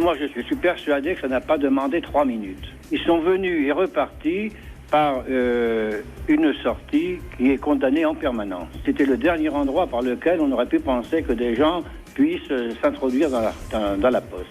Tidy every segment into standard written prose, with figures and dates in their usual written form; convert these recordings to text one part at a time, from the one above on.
moi je suis persuadé que ça n'a pas demandé 3 minutes. Ils sont venus et repartis par une sortie qui est condamnée en permanence. C'était le dernier endroit par lequel on aurait pu penser que des gens puissent s'introduire dans la poste.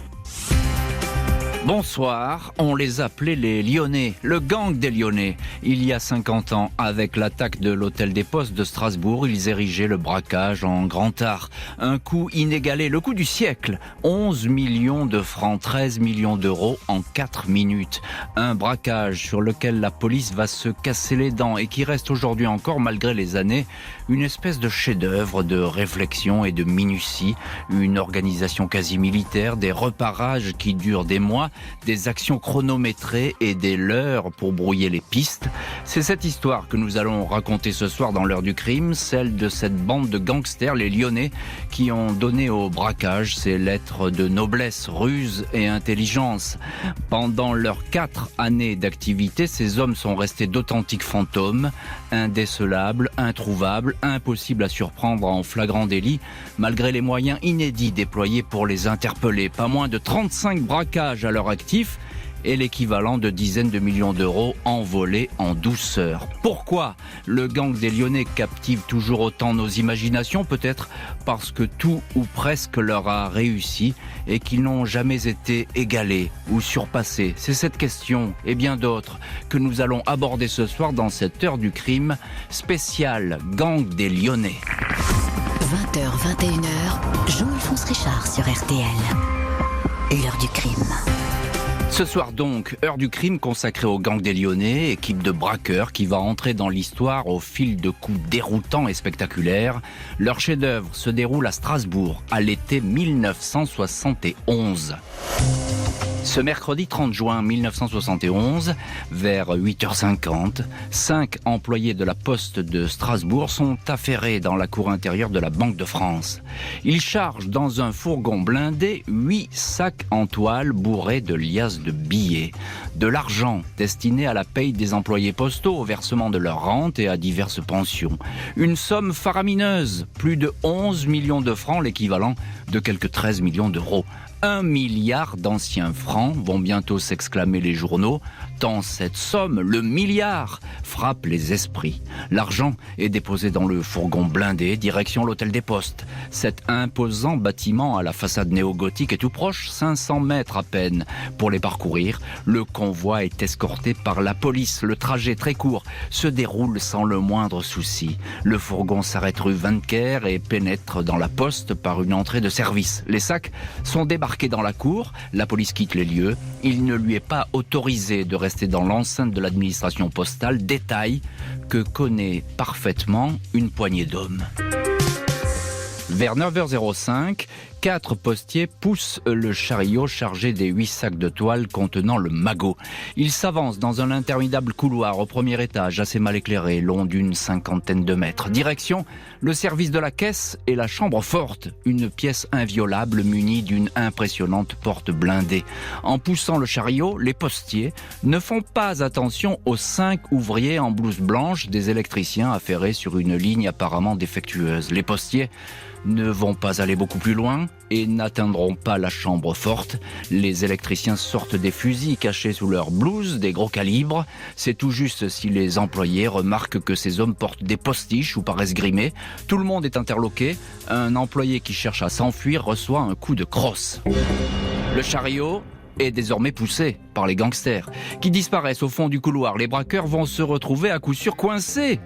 Bonsoir, on les appelait les Lyonnais, le gang des Lyonnais. Il y a 50 ans, avec l'attaque de l'hôtel des Postes de Strasbourg, ils érigeaient le braquage en grand art. Un coup inégalé, le coup du siècle. 11 millions de francs, 13 millions d'euros en 4 minutes. Un braquage sur lequel la police va se casser les dents et qui reste aujourd'hui encore, malgré les années, une espèce de chef-d'œuvre de réflexion et de minutie. Une organisation quasi militaire, des reparages qui durent des mois, des actions chronométrées et des leurres pour brouiller les pistes. C'est cette histoire que nous allons raconter ce soir dans l'heure du crime, celle de cette bande de gangsters, les Lyonnais, qui ont donné au braquage ces lettres de noblesse, ruse et intelligence. Pendant leurs 4 années d'activité, ces hommes sont restés d'authentiques fantômes, indécelables, introuvables, impossibles à surprendre en flagrant délit, malgré les moyens inédits déployés pour les interpeller. Pas moins de 35 braquages à leur actif et l'équivalent de dizaines de millions d'euros envolés en douceur. Pourquoi le gang des Lyonnais captive toujours autant nos imaginations? Peut-être parce que tout ou presque leur a réussi et qu'ils n'ont jamais été égalés ou surpassés. C'est cette question et bien d'autres que nous allons aborder ce soir dans cette heure du crime spéciale gang des Lyonnais. 20h, 21h, Jean-Alphonse Richard sur RTL. L'heure du crime. Ce soir donc, heure du crime consacrée au gang des Lyonnais, équipe de braqueurs qui va entrer dans l'histoire au fil de coups déroutants et spectaculaires. Leur chef-d'œuvre se déroule à Strasbourg, à l'été 1971. Ce mercredi 30 juin 1971, vers 8h50, 5 employés de la poste de Strasbourg sont affairés dans la cour intérieure de la Banque de France. Ils chargent dans un fourgon blindé 8 sacs en toile bourrés de liasses de billets, de l'argent destiné à la paye des employés postaux, au versement de leur rente et à diverses pensions. Une somme faramineuse, plus de 11 millions de francs, l'équivalent de quelques 13 millions d'euros. 1 milliard d'anciens francs, vont bientôt s'exclamer les journaux, tant cette somme, le milliard, frappe les esprits. L'argent est déposé dans le fourgon blindé, direction l'hôtel des Postes. Cet imposant bâtiment à la façade néo-gothique est tout proche, 500 mètres à peine. Pour les parcourir, le convoi est escorté par la police. Le trajet très court se déroule sans le moindre souci. Le fourgon s'arrête rue Vannecaire et pénètre dans la poste par une entrée de service. Les sacs sont débarqués dans la cour, la police quitte les lieux. Il ne lui est pas autorisé de rester dans l'enceinte de l'administration postale, détail que connaît parfaitement une poignée d'hommes. Vers 9h05, 4 postiers poussent le chariot chargé des 8 sacs de toile contenant le magot. Ils s'avancent dans un interminable couloir au premier étage, assez mal éclairé, long d'une 50aine de mètres. Direction, le service de la caisse et la chambre forte, une pièce inviolable munie d'une impressionnante porte blindée. En poussant le chariot, les postiers ne font pas attention aux 5 ouvriers en blouse blanche, des électriciens affairés sur une ligne apparemment défectueuse. Les postiers ne vont pas aller beaucoup plus loin et n'atteindront pas la chambre forte. Les électriciens sortent des fusils cachés sous leur blouse, des gros calibres. C'est tout juste si les employés remarquent que ces hommes portent des postiches ou paraissent grimés. Tout le monde est interloqué. Un employé qui cherche à s'enfuir reçoit un coup de crosse. Le chariot est désormais poussé par les gangsters qui disparaissent au fond du couloir. Les braqueurs vont se retrouver à coup sûr coincés.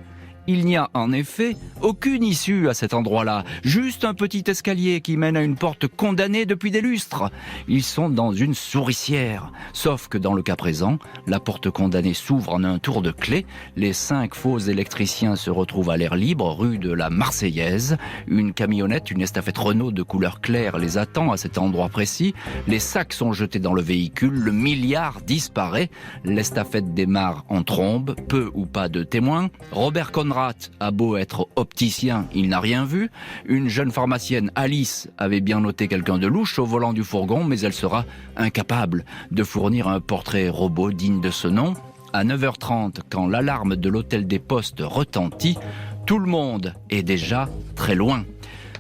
Il n'y a en effet aucune issue à cet endroit-là, juste un petit escalier qui mène à une porte condamnée depuis des lustres. Ils sont dans une souricière, sauf que dans le cas présent, la porte condamnée s'ouvre en un tour de clé. Les 5 faux électriciens se retrouvent à l'air libre, rue de la Marseillaise. Une camionnette, une estafette Renault de couleur claire les attend à cet endroit précis. Les sacs sont jetés dans le véhicule, le milliard disparaît. L'estafette démarre en trombe, peu ou pas de témoins. Robert Conrad a beau être opticien, il n'a rien vu. Une jeune pharmacienne, Alice, avait bien noté quelqu'un de louche au volant du fourgon, mais elle sera incapable de fournir un portrait robot digne de ce nom. À 9h30, quand l'alarme de l'hôtel des Postes retentit, tout le monde est déjà très loin.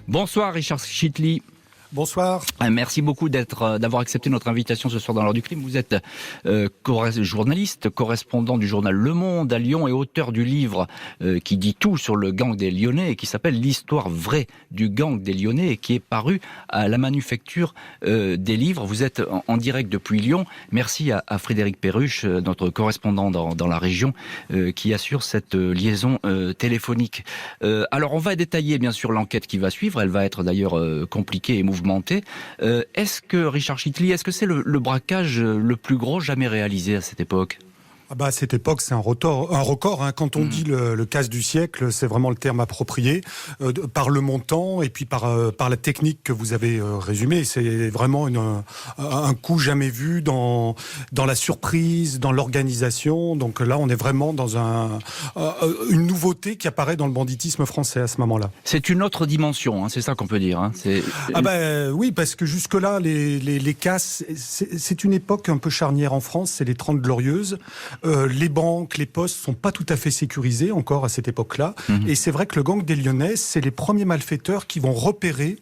Bonsoir Richard Chitli. Bonsoir. Merci beaucoup d'avoir accepté notre invitation ce soir dans l'heure du crime. Vous êtes journaliste, correspondant du journal Le Monde à Lyon et auteur du livre qui dit tout sur le gang des Lyonnais et qui s'appelle L'histoire vraie du gang des Lyonnais et qui est paru à la Manufacture des livres. Vous êtes en direct depuis Lyon. Merci à Frédéric Perruche, notre correspondant dans la région, qui assure cette liaison téléphonique. Alors on va détailler bien sûr l'enquête qui va suivre. Elle va être d'ailleurs compliquée et mouvementée. Est-ce que, Richard Chitli, est-ce que c'est le braquage le plus gros jamais réalisé à cette époque ? À cette époque, c'est un record. Hein. Quand on dit le casse du siècle, c'est vraiment le terme approprié, par le montant et puis par la technique que vous avez résumée. C'est vraiment un coup jamais vu dans la surprise, dans l'organisation. Donc là, on est vraiment dans une nouveauté qui apparaît dans le banditisme français à ce moment-là. C'est une autre dimension, hein, c'est ça qu'on peut dire. Hein. Oui, parce que jusque-là, les casses, c'est une époque un peu charnière en France, c'est les 30 Glorieuses. Les banques, les postes sont pas tout à fait sécurisés encore à cette époque-là. Et c'est vrai que le gang des Lyonnais, c'est les premiers malfaiteurs qui vont repérer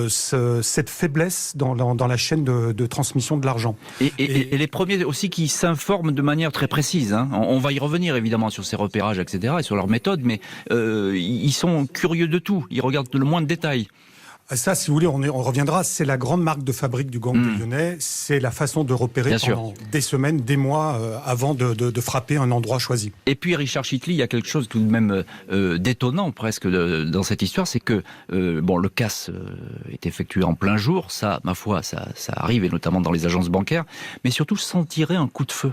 cette faiblesse dans la chaîne de transmission de l'argent. Et les premiers aussi qui s'informent de manière très précise. Hein. On va y revenir évidemment sur ces repérages, etc. et sur leurs méthodes, mais ils sont curieux de tout. Ils regardent le moindre détail. Ça, si vous voulez, on reviendra. C'est la grande marque de fabrique du gang des Lyonnais. C'est la façon de repérer pendant des semaines, des mois avant de frapper un endroit choisi. Et puis, Richard Chitli, il y a quelque chose tout de même d'étonnant presque dans cette histoire, c'est que le casse est effectué en plein jour. Ça, ma foi, ça arrive, et notamment dans les agences bancaires, mais surtout sans tirer un coup de feu.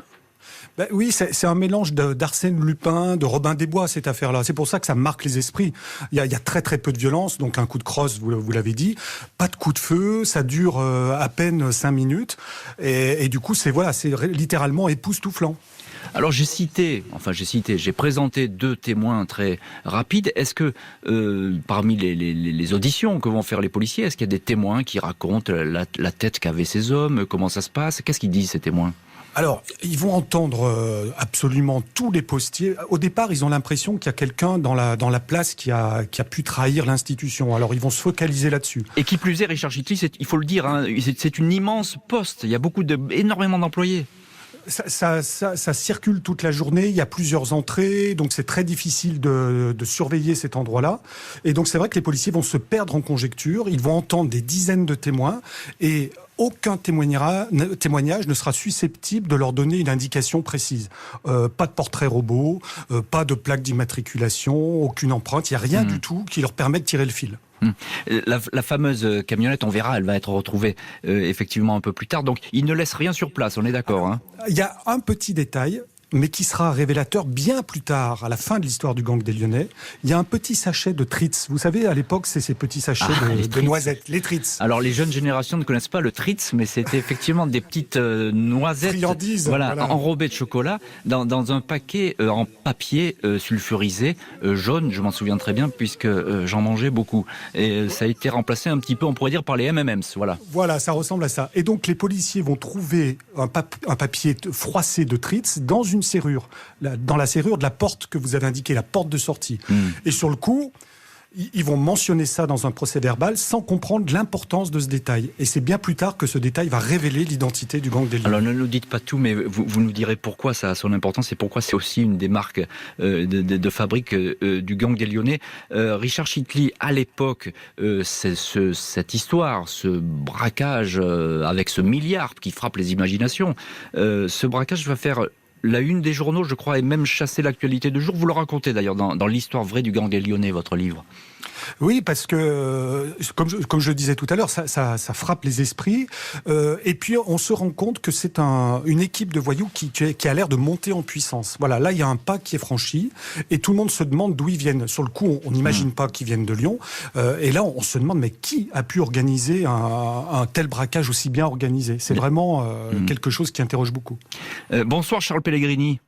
Oui, c'est un mélange d'Arsène Lupin, de Robin des Bois, cette affaire-là. C'est pour ça que ça marque les esprits. Il y a très très peu de violence, donc un coup de crosse, vous l'avez dit. Pas de coup de feu, ça dure à peine 5 minutes. Et du coup, c'est littéralement époustouflant. Alors j'ai présenté 2 témoins très rapides. Est-ce que parmi les auditions que vont faire les policiers, est-ce qu'il y a des témoins qui racontent la tête qu'avaient ces hommes, comment ça se passe ? Qu'est-ce qu'ils disent ces témoins ? Alors, ils vont entendre absolument tous les postiers. Au départ, ils ont l'impression qu'il y a quelqu'un dans la place qui a pu trahir l'institution. Alors, ils vont se focaliser là-dessus. Et qui plus est, Richard Chitli, il faut le dire, hein, c'est une immense poste. Il y a énormément d'employés. Ça circule toute la journée, il y a plusieurs entrées, donc c'est très difficile de surveiller cet endroit-là. Et donc c'est vrai que les policiers vont se perdre en conjecture, ils vont entendre des dizaines de témoins, et aucun témoignage ne sera susceptible de leur donner une indication précise. Pas de portrait robot, pas de plaque d'immatriculation, aucune empreinte, il n'y a rien du tout qui leur permet de tirer le fil. La fameuse camionnette, on verra, elle va être retrouvée effectivement un peu plus tard. Donc, il ne laisse rien sur place, on est d'accord, hein ? Il y a un petit détail, mais qui sera révélateur bien plus tard, à la fin de l'histoire du gang des Lyonnais. Il y a un petit sachet de Tritz. Vous savez, à l'époque, c'est ces petits sachets de noisettes, les Tritz. Alors, les jeunes générations ne connaissent pas le Tritz, mais c'était effectivement des petites noisettes enrobées de chocolat dans un paquet en papier sulfurisé, jaune, je m'en souviens très bien, puisque j'en mangeais beaucoup. Et ça a été remplacé un petit peu, on pourrait dire, par les M&M's, voilà. Voilà, ça ressemble à ça. Et donc, les policiers vont trouver un papier froissé de Tritz dans une serrure, dans la serrure de la porte que vous avez indiquée, la porte de sortie. Et sur le coup, ils vont mentionner ça dans un procès verbal sans comprendre l'importance de ce détail. Et c'est bien plus tard que ce détail va révéler l'identité du gang des Lyonnais. Alors ne nous dites pas tout, mais vous nous direz pourquoi ça a son importance et pourquoi c'est aussi une des marques de fabrique du gang des Lyonnais. Richard Chitli, à l'époque, cette histoire, ce braquage avec ce milliard qui frappe les imaginations, ce braquage va faire la une des journaux, je crois, et même chasser l'actualité de jour. Vous le racontez d'ailleurs dans l'histoire vraie du gang des Lyonnais, votre livre. Oui, parce que, comme je le disais tout à l'heure, ça frappe les esprits. Et puis, on se rend compte que c'est une équipe de voyous qui a l'air de monter en puissance. Voilà, là, il y a un pas qui est franchi. Et tout le monde se demande d'où ils viennent. Sur le coup, on n'imagine pas qu'ils viennent de Lyon. Et là, on se demande, mais qui a pu organiser un tel braquage aussi bien organisé ? C'est vraiment quelque chose qui interroge beaucoup. Bonsoir, Charles Pellegrini.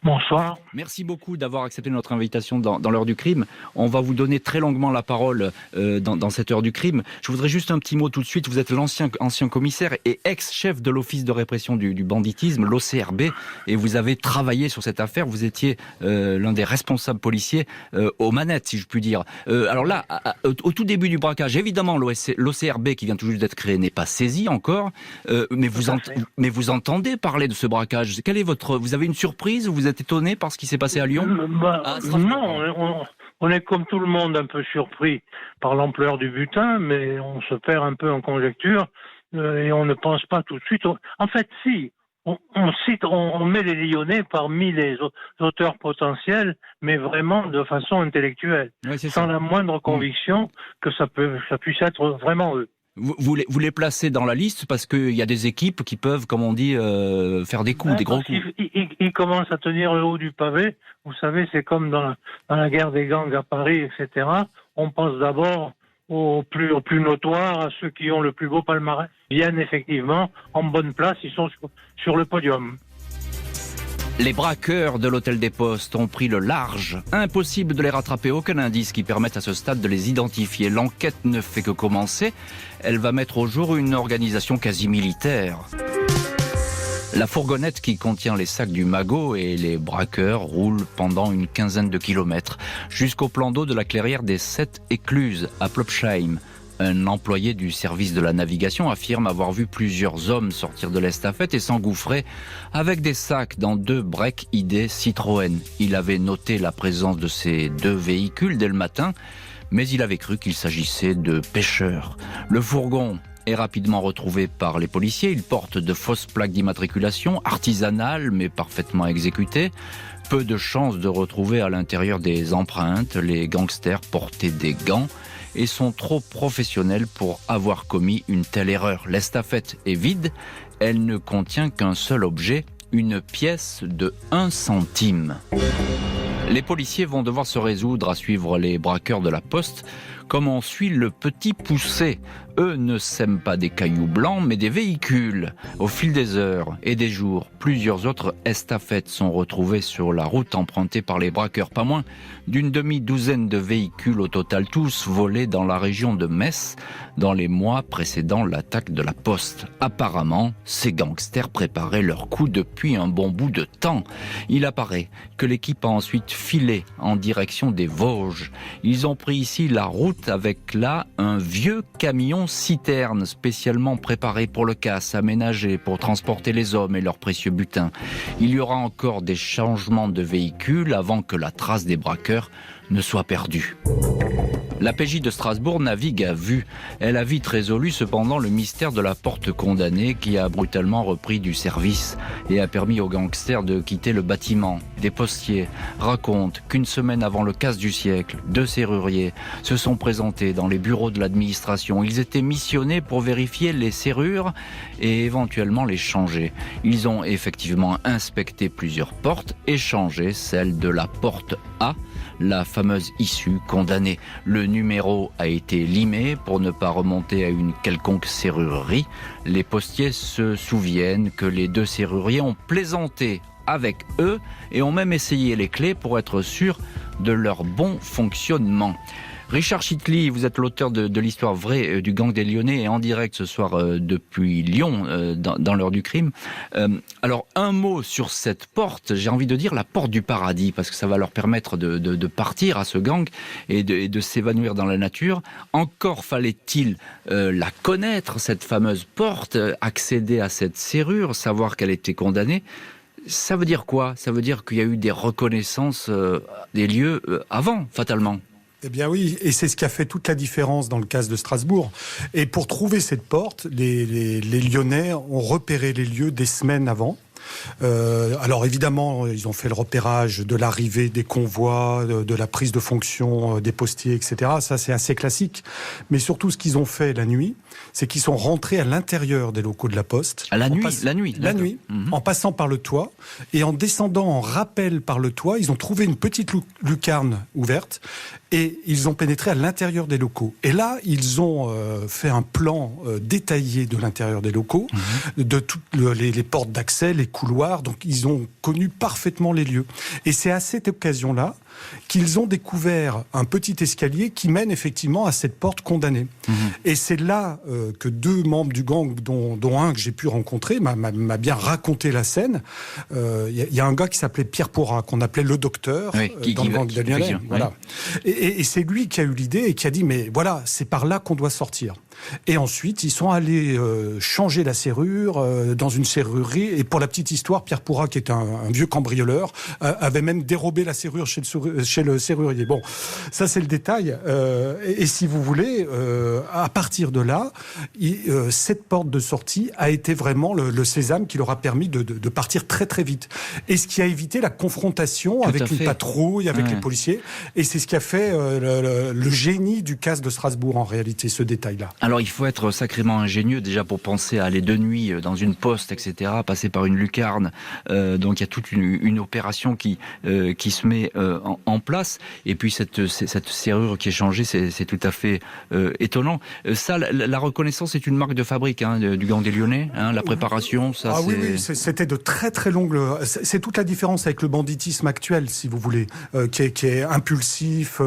Bonsoir. Merci beaucoup d'avoir accepté notre invitation dans l'heure du crime. On va vous donner très longuement la parole dans cette heure du crime. Je voudrais juste un petit mot tout de suite. Vous êtes ancien commissaire et ex-chef de l'Office de répression du banditisme, l'OCRB, et vous avez travaillé sur cette affaire. Vous étiez l'un des responsables policiers aux manettes, si je puis dire. Alors là, au tout début du braquage, évidemment, l'OCRB, qui vient tout juste d'être créé, n'est pas saisi encore, mais vous entendez parler de ce braquage. Vous avez une surprise ou vous êtes étonné par ce qui s'est passé à Lyon? Non, on est comme tout le monde un peu surpris par l'ampleur du butin, mais on se perd un peu en conjecture et on ne pense pas tout de suite. En fait, si, on met les Lyonnais parmi les auteurs potentiels, mais vraiment de façon intellectuelle, sans la moindre conviction que ça puisse être vraiment eux. Vous les placez dans la liste parce qu'il y a des équipes qui peuvent, comme on dit, faire des coups, des gros coups. Ils commencent à tenir le haut du pavé. Vous savez, c'est comme dans la guerre des gangs à Paris, etc. On pense d'abord aux plus notoires, à ceux qui ont le plus beau palmarès. Viennent effectivement en bonne place, ils sont sur le podium. Les braqueurs de l'Hôtel des Postes ont pris le large. Impossible de les rattraper, aucun indice qui permette à ce stade de les identifier. L'enquête ne fait que commencer. Elle va mettre au jour une organisation quasi militaire. La fourgonnette qui contient les sacs du magot et les braqueurs roule pendant une quinzaine de kilomètres jusqu'au plan d'eau de la clairière des 7 Écluses à Plopsheim. Un employé du service de la navigation affirme avoir vu plusieurs hommes sortir de l'estafette et s'engouffrer avec des sacs dans 2 breaks ID Citroën. Il avait noté la présence de ces 2 véhicules dès le matin, mais il avait cru qu'il s'agissait de pêcheurs. Le fourgon est rapidement retrouvé par les policiers. Il porte de fausses plaques d'immatriculation, artisanales mais parfaitement exécutées. Peu de chances de retrouver à l'intérieur des empreintes. Les gangsters portaient des gants et sont trop professionnels pour avoir commis une telle erreur. L'estafette est vide, elle ne contient qu'un seul objet, une pièce de 1 centime. Les policiers vont devoir se résoudre à suivre les braqueurs de la Poste, comme on suit le Petit Poucet. Eux ne sèment pas des cailloux blancs, mais des véhicules. Au fil des heures et des jours, plusieurs autres estafettes sont retrouvées sur la route empruntée par les braqueurs. Pas moins d'une demi-douzaine de véhicules au total, tous volés dans la région de Metz, dans les mois précédant l'attaque de la Poste. Apparemment, ces gangsters préparaient leur coup depuis un bon bout de temps. Il apparaît que l'équipe a ensuite filé en direction des Vosges. Ils ont pris ici la route avec là un vieux camion citerne spécialement préparé pour le casse, aménagé pour transporter les hommes et leurs précieux butins. Il y aura encore des changements de véhicules avant que la trace des braqueurs ne soit perdue. La PJ de Strasbourg navigue à vue. Elle a vite résolu cependant le mystère de la porte condamnée qui a brutalement repris du service et a permis aux gangsters de quitter le bâtiment. Des postiers racontent qu'une semaine avant le casse du siècle, 2 serruriers se sont présentés dans les bureaux de l'administration. Ils étaient missionnés pour vérifier les serrures et éventuellement les changer. Ils ont effectivement inspecté plusieurs portes et changé celle de la porte A, la fameuse issue condamnée. Le numéro a été limé pour ne pas remonter à une quelconque serrurerie. Les postiers se souviennent que les 2 serruriers ont plaisanté avec eux et ont même essayé les clés pour être sûrs de leur bon fonctionnement. Richard Chitli, vous êtes l'auteur de l'histoire vraie du gang des Lyonnais et en direct ce soir depuis Lyon dans l'heure du crime. Alors un mot sur cette porte, j'ai envie de dire la porte du paradis parce que ça va leur permettre de partir à ce gang et de s'évanouir dans la nature. Encore fallait-il la connaître, cette fameuse porte, accéder à cette serrure, savoir qu'elle était condamnée. Ça veut dire quoi? Ça veut dire qu'il y a eu des reconnaissances des lieux avant, fatalement. Eh bien oui, et c'est ce qui a fait toute la différence dans le cas de Strasbourg. Et pour trouver cette porte, les Lyonnais ont repéré les lieux des semaines avant. Alors évidemment, ils ont fait le repérage de l'arrivée des convois, de la prise de fonction des postiers, etc. Ça, c'est assez classique. Mais surtout, ce qu'ils ont fait la nuit, c'est qu'ils sont rentrés à l'intérieur des locaux de la Poste. À la nuit, en passant par le toit. Et en descendant en rappel par le toit, ils ont trouvé une petite lucarne ouverte. Et ils ont pénétré à l'intérieur des locaux. Et là, ils ont fait un plan détaillé de l'intérieur des locaux, de toutes les portes d'accès, les couloirs. Donc, ils ont connu parfaitement les lieux. Et c'est à cette occasion-là qu'ils ont découvert un petit escalier qui mène effectivement à cette porte condamnée. Et c'est là que 2 membres du gang, dont un que j'ai pu rencontrer, m'a bien raconté la scène. Il y a un gars qui s'appelait Pierre Porra, qu'on appelait le docteur, dans le gang italien. Voilà. Et c'est lui qui a eu l'idée et qui a dit, mais voilà, c'est par là qu'on doit sortir. Et ensuite, ils sont allés changer la serrure dans une serrurerie. Et pour la petite histoire, Pierre Porra, qui est un vieux cambrioleur, avait même dérobé la serrure chez le serrurier. Bon, ça c'est le détail. Et si vous voulez, à partir de là, cette porte de sortie a été vraiment le sésame qui leur a permis de partir très très vite. Et ce qui a évité la confrontation avec une patrouille, avec les policiers. Et c'est ce qui a fait le génie du casse de Strasbourg en réalité, ce détail-là. Alors il faut être sacrément ingénieux déjà pour penser à aller de nuit dans une poste, etc., passer par une lucarne. Donc il y a toute une opération qui se met en place. Et puis cette serrure qui est changée, c'est tout à fait étonnant. Ça, la reconnaissance est une marque de fabrique du gang des Lyonnais. La préparation, ça. Ah oui, c'était de très très longues. C'est toute la différence avec le banditisme actuel, si vous voulez, qui est impulsif,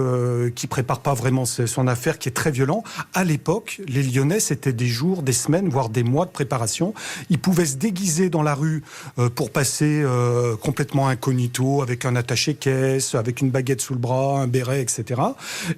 qui prépare pas vraiment son affaire, qui est très violent. À l'époque, les Lyonnais, c'était des jours, des semaines, voire des mois de préparation. Ils pouvaient se déguiser dans la rue pour passer complètement incognito, avec un attaché-caisse, avec une baguette sous le bras, un béret, etc.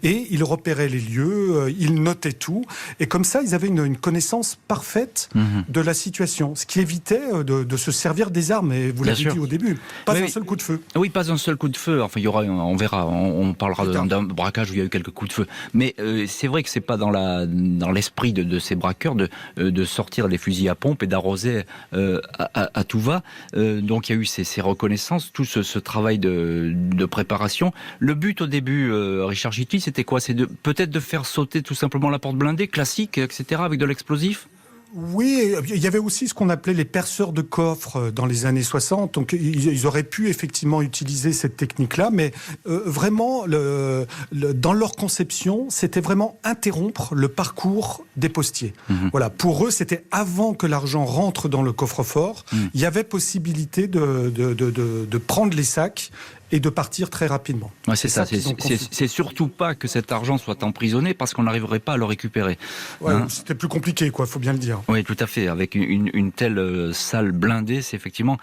Et ils repéraient les lieux, ils notaient tout. Et comme ça, ils avaient une connaissance parfaite de la situation. Ce qui évitait de se servir des armes. Et vous l'avez dit au début, pas un seul coup de feu. Oui, pas un seul coup de feu. Enfin, il y aura, on verra, on parlera d'un braquage où il y a eu quelques coups de feu. Mais c'est vrai que c'est pas dans l'esprit de ces braqueurs de sortir les fusils à pompe et d'arroser à tout va. Donc il y a eu ces reconnaissances, tout ce travail de préparation. Le but au début, Richard Gitli, c'était quoi? C'est peut-être de faire sauter tout simplement la porte blindée, classique, etc., avec de l'explosif? Oui, il y avait aussi ce qu'on appelait les perceurs de coffres dans les années 60. Donc, ils auraient pu effectivement utiliser cette technique-là, mais vraiment, dans leur conception, c'était vraiment interrompre le parcours des postiers. Voilà, pour eux, c'était avant que l'argent rentre dans le coffre-fort, il y avait possibilité de prendre les sacs et de partir très rapidement. Ouais, c'est ça. C'est surtout pas que cet argent soit emprisonné parce qu'on n'arriverait pas à le récupérer. Ouais, c'était plus compliqué, quoi. Faut bien le dire. Oui, tout à fait. Avec une telle salle blindée, c'est effectivement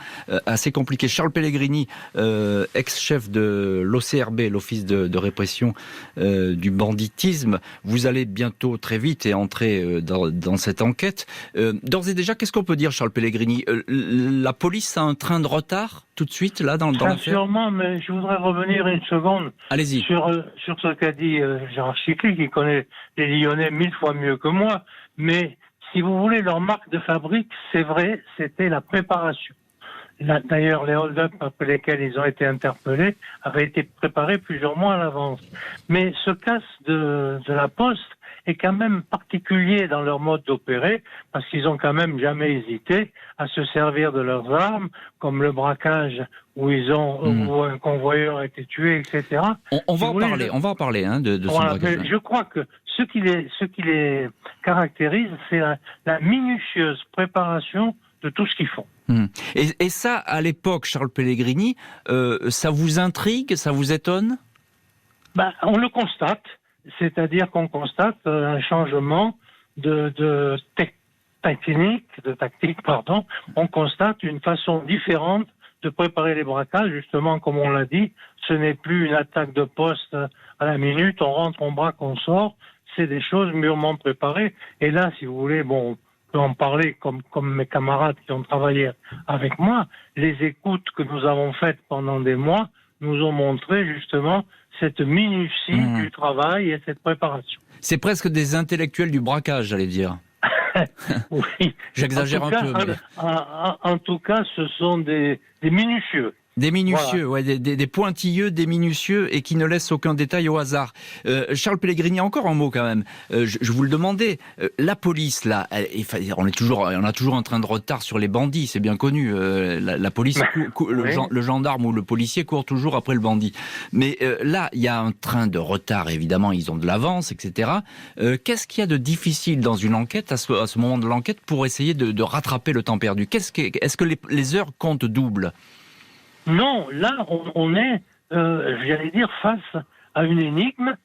assez compliqué. Charles Pellegrini, ex-chef de l'OCRB, l'Office de répression du banditisme, vous allez bientôt très vite et entrer dans cette enquête. D'ores et déjà, qu'est-ce qu'on peut dire, Charles Pellegrini? La police a un train de retard tout de suite là dans l'affaire? Sûrement, mais je voudrais revenir une seconde. Allez-y. Sur ce qu'a dit Gérard Gitli, qui connaît les Lyonnais 1000 fois mieux que moi. Mais si vous voulez, leur marque de fabrique, c'est vrai, c'était la préparation. D'ailleurs, les hold-up après lesquels ils ont été interpellés avaient été préparés plusieurs mois à l'avance. Mais ce casse de la Poste est quand même particulier dans leur mode d'opérer, parce qu'ils ont quand même jamais hésité à se servir de leurs armes, comme le braquage où où un convoyeur a été tué, etc. On va en parler de ce braquage. Je crois que ce qui les caractérise, c'est la minutieuse préparation de tout ce qu'ils font. Et ça, à l'époque, Charles Pellegrini, ça vous intrigue, ça vous étonne? On le constate. C'est-à-dire qu'on constate un changement de tactique. On constate une façon différente de préparer les braquages. Justement, comme on l'a dit, ce n'est plus une attaque de poste à la minute, on rentre, on braque, on sort. C'est des choses mûrement préparées. Et là, si vous voulez, on peut en parler comme mes camarades qui ont travaillé avec moi. Les écoutes que nous avons faites pendant des mois nous ont montré justement cette minutie du travail et cette préparation. C'est presque des intellectuels du braquage, j'allais dire. Oui. J'exagère un peu. En tout cas, ce sont des minutieux. Des minutieux, voilà. Ouais, des pointilleux, des minutieux et qui ne laissent aucun détail au hasard. Charles Pellegrini, encore un mot quand même. Je vous le demandais. La police, là, on a toujours un train de retard sur les bandits, c'est bien connu. La police, le gendarme ou le policier court toujours après le bandit. Mais là, il y a un train de retard, évidemment, ils ont de l'avance, etc. Qu'est-ce qu'il y a de difficile dans une enquête, à ce moment de l'enquête, pour essayer de rattraper le temps perdu? Est-ce que les heures comptent double? Non, là, on est, j'allais dire, face à une énigme.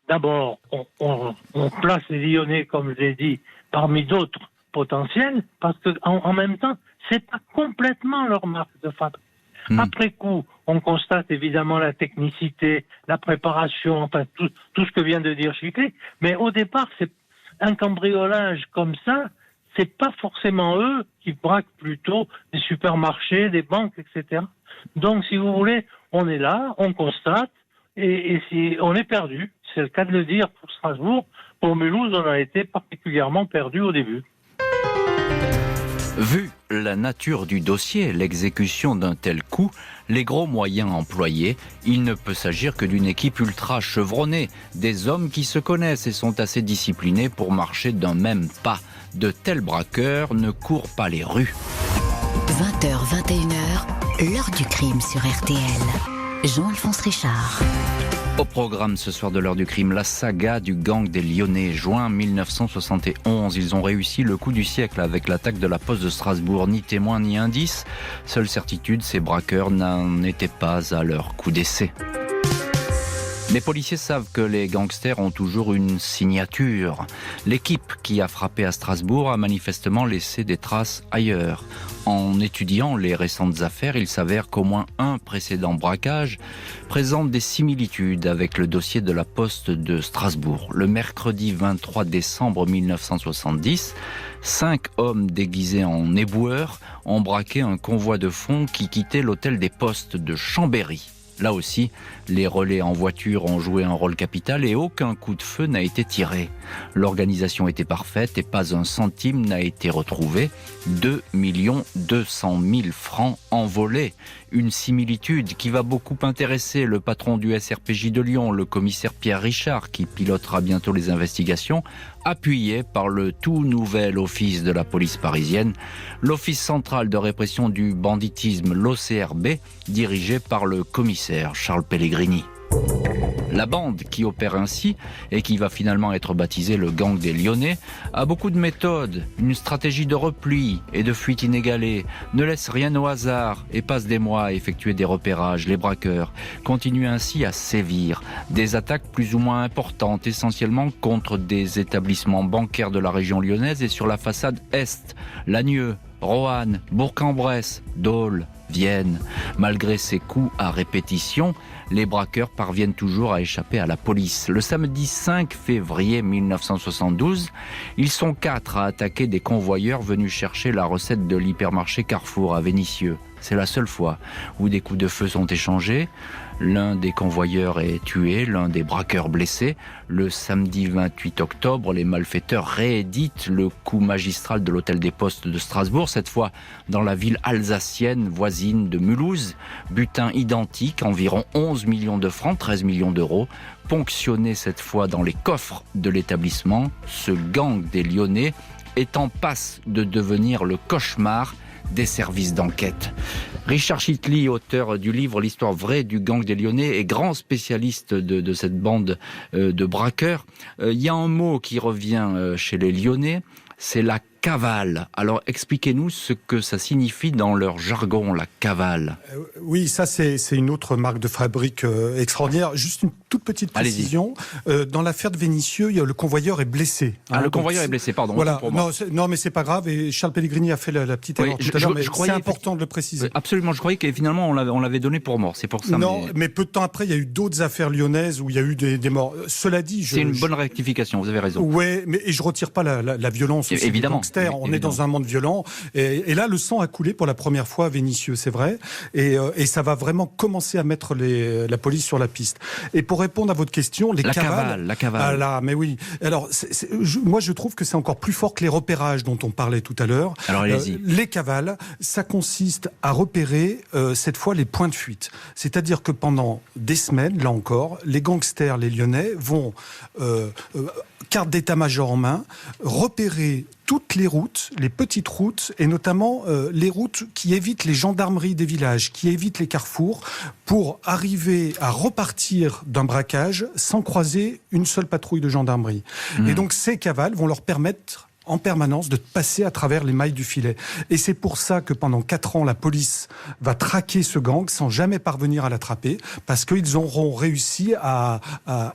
D'abord, on place les Lyonnais, comme je l'ai dit, parmi d'autres potentiels, parce que en même temps, c'est pas complètement leur marque de fabrique. Après coup, on constate évidemment la technicité, la préparation, enfin tout ce que vient de dire Chiclé, mais au départ, c'est un cambriolage comme ça. C'est pas forcément eux qui braquent plutôt des supermarchés, des banques, etc. Donc, si vous voulez, on est là, on constate, et si on est perdu. C'est le cas de le dire pour Strasbourg. Pour Mulhouse, on a été particulièrement perdu au début. Vu la nature du dossier, l'exécution d'un tel coup, les gros moyens employés, il ne peut s'agir que d'une équipe ultra chevronnée, des hommes qui se connaissent et sont assez disciplinés pour marcher d'un même pas. De tels braqueurs ne courent pas les rues. 20h, 21h, l'heure du crime sur RTL. Jean-Alphonse Richard. Au programme ce soir de l'heure du crime, la saga du gang des Lyonnais. Juin 1971, ils ont réussi le coup du siècle avec l'attaque de la poste de Strasbourg. Ni témoin ni indice. Seule certitude, ces braqueurs n'en étaient pas à leur coup d'essai. Les policiers savent que les gangsters ont toujours une signature. L'équipe qui a frappé à Strasbourg a manifestement laissé des traces ailleurs. En étudiant les récentes affaires, il s'avère qu'au moins un précédent braquage présente des similitudes avec le dossier de la poste de Strasbourg. Le mercredi 23 décembre 1970, 5 hommes déguisés en éboueurs ont braqué un convoi de fonds qui quittait l'hôtel des postes de Chambéry. Là aussi, les relais en voiture ont joué un rôle capital et aucun coup de feu n'a été tiré. L'organisation était parfaite et pas un centime n'a été retrouvé. 2 200 000 francs envolés. Une similitude qui va beaucoup intéresser le patron du SRPJ de Lyon, le commissaire Pierre Richard, qui pilotera bientôt les investigations, appuyé par le tout nouvel office de la police parisienne, l'Office central de répression du banditisme, l'OCRB, dirigé par le commissaire Charles Pellegrini. La bande qui opère ainsi, et qui va finalement être baptisée le gang des Lyonnais, a beaucoup de méthodes, une stratégie de repli et de fuite inégalée, ne laisse rien au hasard et passe des mois à effectuer des repérages. Les braqueurs continuent ainsi à sévir. Des attaques plus ou moins importantes, essentiellement contre des établissements bancaires de la région lyonnaise et sur la façade Est, Lagnieu, Roanne, Bourg-en-Bresse, Dole, Vienne. Malgré ces coups à répétition, les braqueurs parviennent toujours à échapper à la police. Le samedi 5 février 1972, ils sont 4 à attaquer des convoyeurs venus chercher la recette de l'hypermarché Carrefour à Vénissieux. C'est la seule fois où des coups de feu sont échangés. L'un des convoyeurs est tué, l'un des braqueurs blessé. Le samedi 28 octobre, les malfaiteurs rééditent le coup magistral de l'hôtel des postes de Strasbourg, cette fois dans la ville alsacienne voisine de Mulhouse. Butin identique, environ 11 millions de francs, 13 millions d'euros, ponctionnés cette fois dans les coffres de l'établissement. Ce gang des Lyonnais est en passe de devenir le cauchemar des services d'enquête. Richard Chiclé, auteur du livre L'histoire vraie du gang des Lyonnais et grand spécialiste de cette bande de braqueurs, il y a un mot qui revient chez les Lyonnais, c'est la cavale. Alors expliquez-nous ce que ça signifie dans leur jargon, la cavale. Oui, ça c'est une autre marque de fabrique extraordinaire. Juste une toute petite précision. Dans l'affaire de Vénissieux, le convoyeur est blessé. Le convoyeur est blessé, pardon. Voilà. Non, mais c'est pas grave. Et Charles Pellegrini a fait la petite erreur tout à l'heure, mais c'est important de le préciser. Absolument, je croyais que finalement on l'avait donné pour mort. C'est pour ça. Non, mais peu de temps après, il y a eu d'autres affaires lyonnaises où il y a eu des morts. Cela dit, c'est une bonne rectification. Vous avez raison. Ouais, mais je retire pas la violence. Évidemment. gangsters, on est dans un monde violent. Et là, le sang a coulé pour la première fois à Vénissieux, c'est vrai. Et ça va vraiment commencer à mettre la police sur la piste. Et pour répondre à votre question, la cavale. Ah là, mais oui. Alors, moi, je trouve que c'est encore plus fort que les repérages dont on parlait tout à l'heure. Alors, allez-y. Les cavales, ça consiste à repérer, cette fois, les points de fuite. C'est-à-dire que pendant des semaines, là encore, les gangsters, les Lyonnais, vont, carte d'état-major en main, repérer toutes les routes, les petites routes, et notamment les routes qui évitent les gendarmeries des villages, qui évitent les carrefours, pour arriver à repartir d'un braquage sans croiser une seule patrouille de gendarmerie. Et donc ces cavales vont leur permettre en permanence de passer à travers les mailles du filet. Et c'est pour ça que pendant 4 ans, la police va traquer ce gang sans jamais parvenir à l'attraper, parce qu'ils auront réussi à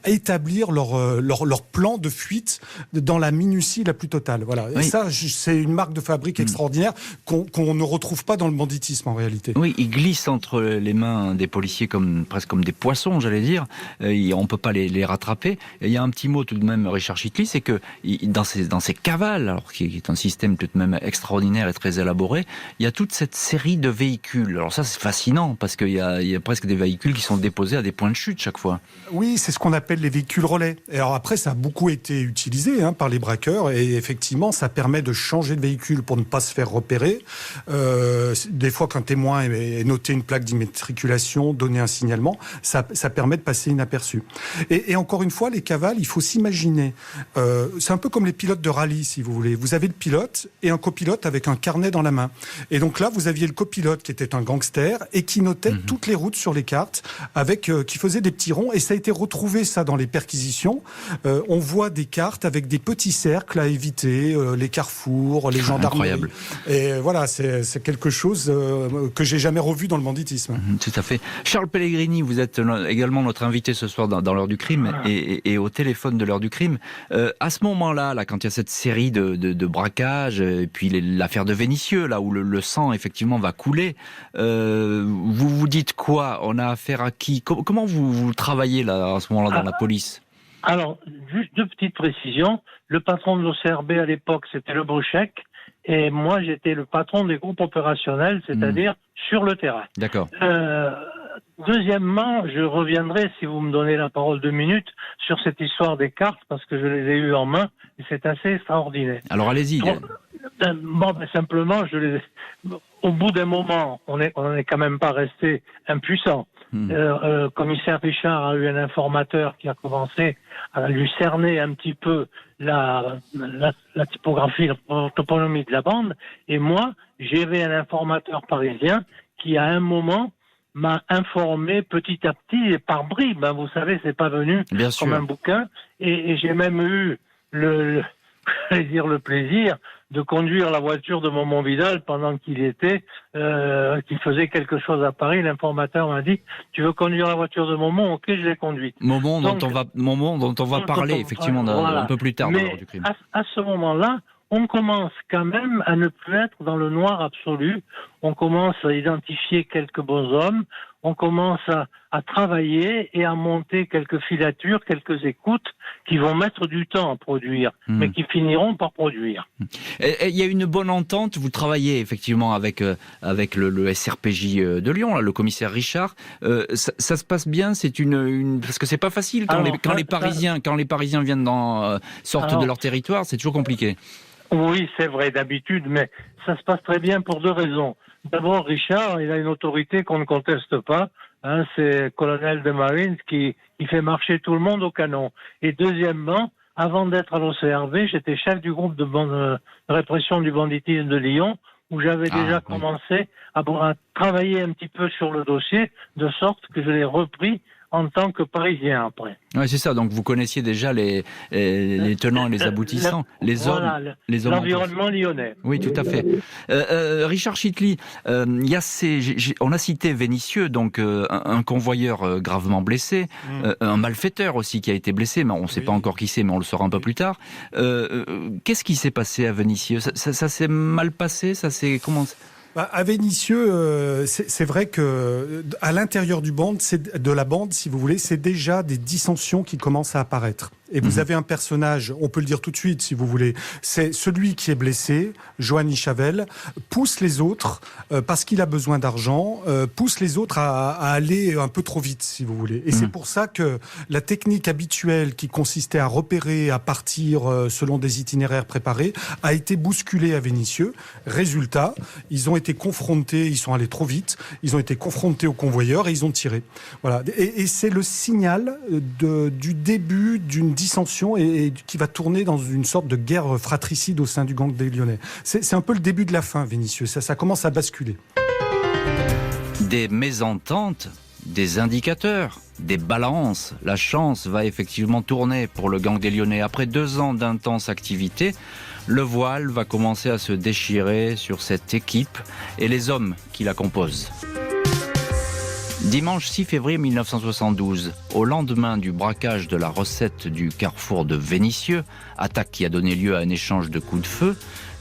établir leur plan de fuite dans la minutie la plus totale. Voilà. Oui. Et ça, c'est une marque de fabrique extraordinaire qu'on ne retrouve pas dans le banditisme en réalité. Oui, ils glissent entre les mains des policiers presque comme des poissons, j'allais dire. On ne peut pas les rattraper. Et il y a un petit mot tout de même, Richard Chitli, c'est que dans ces cavales, alors qui est un système tout de même extraordinaire et très élaboré, il y a toute cette série de véhicules. Alors ça, c'est fascinant, parce qu'il y a presque des véhicules qui sont déposés à des points de chute chaque fois. Oui, c'est ce qu'on appelle les véhicules relais. Et alors après, ça a beaucoup été utilisé par les braqueurs, et effectivement, ça permet de changer de véhicule pour ne pas se faire repérer. Des fois, qu'un témoin ait noté une plaque d'immatriculation, donné un signalement, ça permet de passer inaperçu. Et encore une fois, les cavales, il faut s'imaginer, c'est un peu comme les pilotes de rallye, si vous voulez. Vous avez le pilote et un copilote avec un carnet dans la main. Et donc là, vous aviez le copilote qui était un gangster et qui notait toutes les routes sur les cartes, qui faisait des petits ronds. Et ça a été retrouvé, ça, dans les perquisitions. On voit des cartes avec des petits cercles à éviter, les carrefours, les gendarmeries. Incroyable. Et voilà, c'est quelque chose que j'ai jamais revu dans le banditisme. Tout à fait. Charles Pellegrini, vous êtes également notre invité ce soir dans l'heure du crime et au téléphone de l'heure du crime. À ce moment-là, quand il y a cette série de braquages, et puis l'affaire de Vénissieux, là où le sang effectivement va couler, vous vous dites quoi? On a affaire à qui? Comment vous travaillez là, à ce moment-là dans la police? Alors, juste 2 petites précisions. Le patron de l'OCRB à l'époque, c'était Le Bruchec, et moi j'étais le patron des groupes opérationnels, c'est-à-dire sur le terrain. D'accord. Deuxièmement, je reviendrai, si vous me donnez la parole 2 minutes, sur cette histoire des cartes, parce que je les ai eues en main, et c'est assez extraordinaire. Alors allez-y. Simplement, au bout d'un moment, on n'est quand même pas resté impuissant. Commissaire Richard a eu un informateur qui a commencé à lui cerner un petit peu la typographie, la toponymie de la bande, et moi, j'avais un informateur parisien qui, à un moment, m'a informé petit à petit et par bribes. Vous savez, c'est pas venu Bien comme sûr. un bouquin. Et j'ai même eu le plaisir de conduire la voiture de Momon Vidal pendant qu'il faisait quelque chose à Paris. L'informateur m'a dit: tu veux conduire la voiture de Momon? Ok, je l'ai conduite. Momon dont on va parler effectivement un peu plus tard dans l'heure du crime. À ce moment-là, on commence quand même à ne plus être dans le noir absolu. On commence à identifier quelques bonshommes. On commence à travailler et à monter quelques filatures, quelques écoutes qui vont mettre du temps à produire, mais qui finiront par produire. Il y a une bonne entente. Vous travaillez effectivement avec le SRPJ de Lyon, là, le commissaire Richard. Ça se passe bien. C'est parce que c'est pas facile quand les Parisiens viennent sortent de leur territoire. C'est toujours compliqué. Oui, c'est vrai d'habitude, mais ça se passe très bien pour 2 raisons. D'abord, Richard, il a une autorité qu'on ne conteste pas. C'est colonel de Marines qui fait marcher tout le monde au canon. Et deuxièmement, avant d'être à l'OCRB, j'étais chef du groupe de répression du banditisme de Lyon, où j'avais déjà commencé à travailler un petit peu sur le dossier, de sorte que je l'ai repris en tant que Parisien après. Oui, c'est ça. Donc vous connaissiez déjà les tenants et les aboutissants, les hommes. L'environnement lyonnais. Oui, tout à fait. Richard Chitli, on a cité Vénissieux, donc un convoyeur gravement blessé, un malfaiteur aussi qui a été blessé, mais on ne sait pas encore qui c'est, mais on le saura un peu plus tard. Qu'est-ce qui s'est passé à Vénissieux? Ça s'est mal passé? À Vénissieux, c'est vrai que à l'intérieur de la bande, si vous voulez, c'est déjà des dissensions qui commencent à apparaître. Et vous avez un personnage, on peut le dire tout de suite si vous voulez, c'est celui qui est blessé, Johanny Chavel, pousse les autres, parce qu'il a besoin d'argent, pousse les autres à aller un peu trop vite si vous voulez. Et c'est pour ça que la technique habituelle qui consistait à repérer, à partir selon des itinéraires préparés, a été bousculée à Vénissieux. Résultat, ils ont été confrontés, ils sont allés trop vite, ils ont été confrontés aux convoyeurs et ils ont tiré. Voilà. Et c'est le signal du début d'une dissension et qui va tourner dans une sorte de guerre fratricide au sein du gang des Lyonnais. C'est un peu le début de la fin, Vénissieux. Ça commence à basculer. Des mésententes, des indicateurs, des balances. La chance va effectivement tourner pour le gang des Lyonnais. Après 2 ans d'intense activité, le voile va commencer à se déchirer sur cette équipe et les hommes qui la composent. Dimanche 6 février 1972, au lendemain du braquage de la recette du carrefour de Vénissieux, attaque qui a donné lieu à un échange de coups de feu,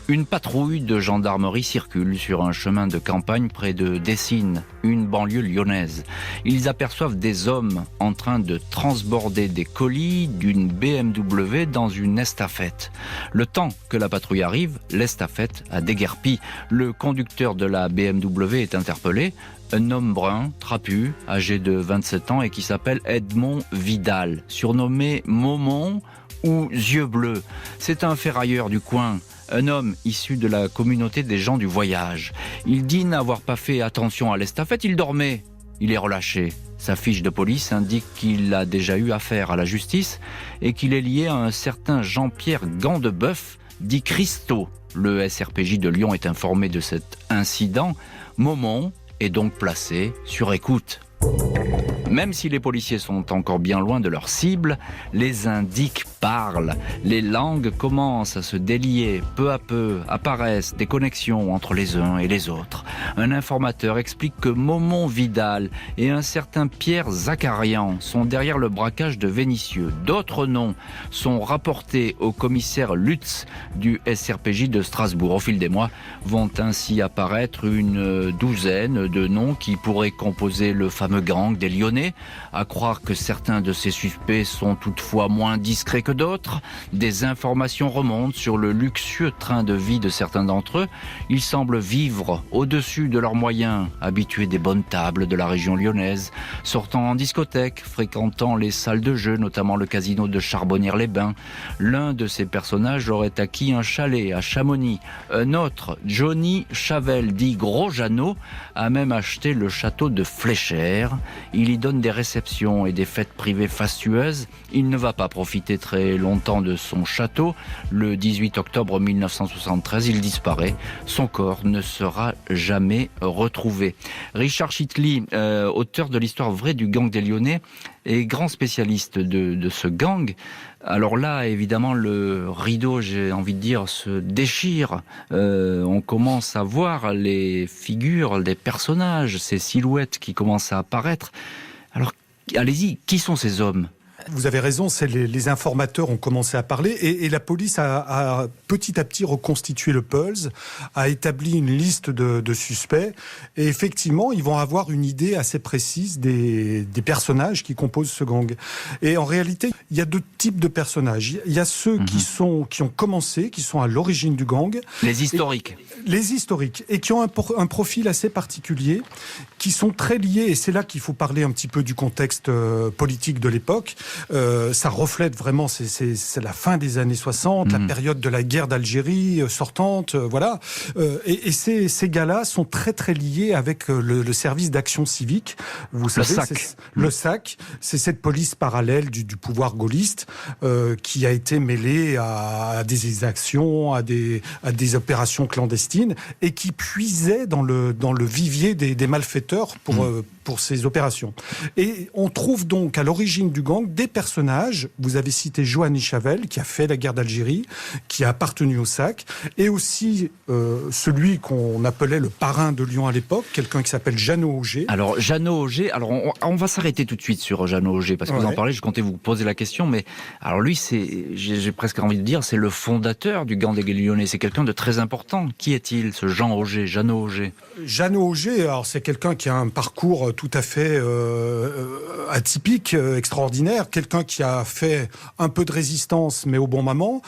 une patrouille de gendarmerie circule sur un chemin de campagne près de Dessines, une banlieue lyonnaise. Ils aperçoivent des hommes en train de transborder des colis d'une BMW dans une estafette. Le temps que la patrouille arrive, l'estafette a déguerpi. Le conducteur de la BMW est interpellé. Un homme brun, trapu, âgé de 27 ans et qui s'appelle Edmond Vidal, surnommé Momon ou Yeux Bleus. C'est un ferrailleur du coin, un homme issu de la communauté des gens du voyage. Il dit n'avoir pas fait attention à l'estafette, il dormait. Il est relâché. Sa fiche de police indique qu'il a déjà eu affaire à la justice et qu'il est lié à un certain Jean-Pierre Gandebeuf, dit Christo. Le SRPJ de Lyon est informé de cet incident. Momon est donc placé sur écoute. Même si les policiers sont encore bien loin de leur cible, les indices parlent. Les langues commencent à se délier. Peu à peu apparaissent des connexions entre les uns et les autres. Un informateur explique que Momon Vidal et un certain Pierre Zakarian sont derrière le braquage de Vénissieux. D'autres noms sont rapportés au commissaire Lutz du SRPJ de Strasbourg. Au fil des mois, vont ainsi apparaître une douzaine de noms qui pourraient composer le fameux gang des Lyonnais. À croire que certains de ces suspects sont toutefois moins discrets que d'autres. Des informations remontent sur le luxueux train de vie de certains d'entre eux. Ils semblent vivre au-dessus de leurs moyens, habitués des bonnes tables de la région lyonnaise, sortant en discothèque, fréquentant les salles de jeu, notamment le casino de Charbonnières-les-Bains. L'un de ces personnages aurait acquis un chalet à Chamonix. Un autre, Johnny Chavel, dit Gros Jeannot, a même acheté le château de Fléchères. Il y donne des réceptions et des fêtes privées fastueuses. Il ne va pas profiter très longtemps de son château. Le 18 octobre 1973, il disparaît. Son corps ne sera jamais retrouvé. Richard Chitli, auteur de l'histoire vraie du gang des Lyonnais, est grand spécialiste de ce gang. Alors là, évidemment, le rideau, j'ai envie de dire, se déchire. On commence à voir les figures des personnages, ces silhouettes qui commencent à apparaître. Alors, allez-y, qui sont ces hommes ? Vous avez raison, c'est les informateurs ont commencé à parler et la police a petit à petit reconstitué le pulse, a établi une liste de suspects et effectivement, ils vont avoir une idée assez précise des personnages qui composent ce gang. Et en réalité, il y a 2 types de personnages. Il y a ceux qui ont commencé, qui sont à l'origine du gang. Les historiques. Les historiques et qui ont un profil assez particulier, qui sont très liés, et c'est là qu'il faut parler un petit peu du contexte politique de l'époque. Ça reflète vraiment, c'est la fin des années 60, la période de la guerre d'Algérie sortante, voilà. Et ces gars-là sont très très liés avec le service d'action civique. Vous savez, le SAC, c'est cette police parallèle du pouvoir gaulliste qui a été mêlée à des exactions, à des opérations clandestines et qui puisait dans le vivier des malfaiteurs pour ces opérations. Et on trouve donc à l'origine du gang des personnages. Vous avez cité Johanny Chavel, qui a fait la guerre d'Algérie, qui a appartenu au SAC, et aussi celui qu'on appelait le parrain de Lyon à l'époque, quelqu'un qui s'appelle Jeannot Auger. Alors Jeannot Auger, alors on va s'arrêter tout de suite sur Jeannot Auger, parce que vous en parlez, je comptais vous poser la question, mais alors lui, j'ai presque envie de dire, c'est le fondateur du gang des Lyonnais, c'est quelqu'un de très important. Qui est-il, ce Jean Auger, Jeannot Auger ? Jeannot Auger, alors c'est quelqu'un qui a un parcours tout à fait atypique, extraordinaire, quelqu'un qui a fait un peu de résistance, mais au bon moment,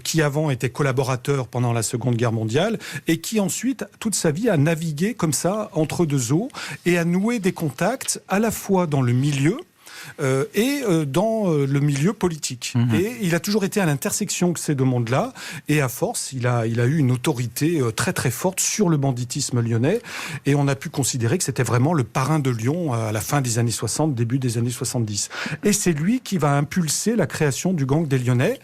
qui avant était collaborateur pendant la Seconde Guerre mondiale, et qui ensuite, toute sa vie, a navigué comme ça, entre deux eaux, et a noué des contacts, à la fois dans le milieu, et dans le milieu politique. Et il a toujours été à l'intersection de ces deux mondes-là, et à force, il a eu une autorité très très forte sur le banditisme lyonnais, et on a pu considérer que c'était vraiment le parrain de Lyon à la fin des années 60, début des années 70. Et c'est lui qui va impulser la création du gang des Lyonnais,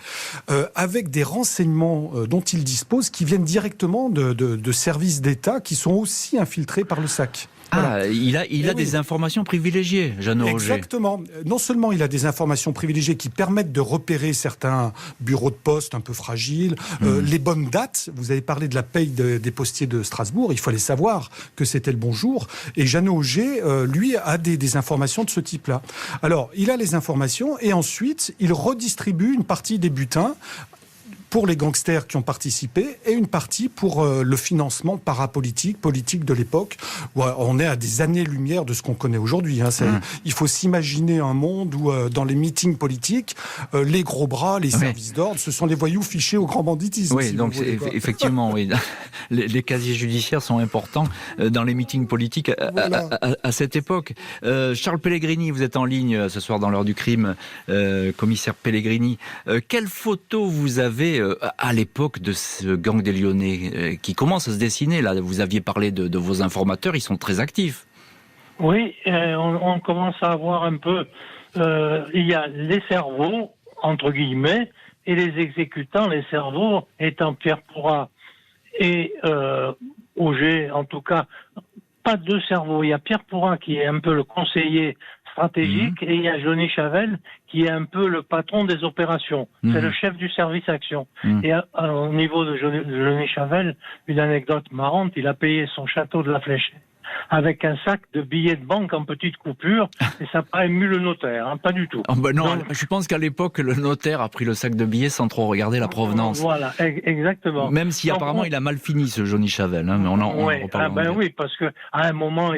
avec des renseignements dont il dispose, qui viennent directement de services d'État qui sont aussi infiltrés par le SAC. Voilà. Il a des informations privilégiées, Jeannot Auger. Exactement. Non seulement il a des informations privilégiées qui permettent de repérer certains bureaux de poste un peu fragiles, les bonnes dates. Vous avez parlé de la paye des postiers de Strasbourg. Il fallait savoir que c'était le bon jour. Et Jeannot Auger, lui, a des informations de ce type-là. Alors, il a les informations et ensuite, il redistribue une partie des butins pour les gangsters qui ont participé et une partie pour le financement parapolitique, politique de l'époque. Où on est à des années-lumière de ce qu'on connaît aujourd'hui. Il faut s'imaginer un monde où, dans les meetings politiques, les gros bras, les services d'ordre, ce sont les voyous fichés au grand banditisme. Oui, donc effectivement, oui. Les casiers judiciaires sont importants dans les meetings politiques à cette époque. Charles Pellegrini, vous êtes en ligne ce soir dans l'heure du crime, commissaire Pellegrini. Quelle photo vous avez à l'époque de ce gang des Lyonnais qui commence à se dessiner là? Vous aviez parlé de vos informateurs, ils sont très actifs. Oui, on commence à avoir un peu... il y a les cerveaux, entre guillemets, et les exécutants, les cerveaux étant Pierre Pourrat et Auger, en tout cas, pas deux cerveaux. Il y a Pierre Pourrat qui est un peu le conseiller stratégique et il y a Johnny Chavel qui est un peu le patron des opérations. C'est le chef du service action. Et au niveau de Johnny Chavel, une anecdote marrante, il a payé son château de la Fléchette avec un sac de billets de banque en petite coupure, et ça n'a pas ému le notaire, pas du tout. Non, donc, je pense qu'à l'époque, le notaire a pris le sac de billets sans trop regarder la provenance. Voilà, exactement. Même si apparemment il a mal fini, ce Johnny Chavel, mais on en reparlera. Oui, parce qu'à un moment,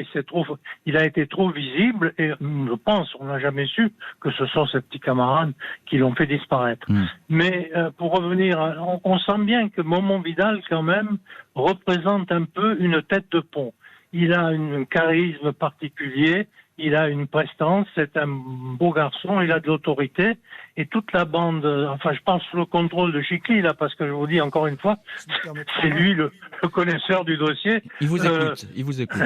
il a été trop visible, et je pense, on n'a jamais su que ce sont ces petits camarades qui l'ont fait disparaître. Mais pour revenir, on sent bien que Momon Vidal, quand même, représente un peu une tête de pont. Il a un charisme particulier, il a une prestance, c'est un beau garçon, il a de l'autorité, et toute la bande, je parle sous le contrôle de Chicli, là, parce que je vous dis encore une fois, c'est lui le connaisseur du dossier. Il vous écoute.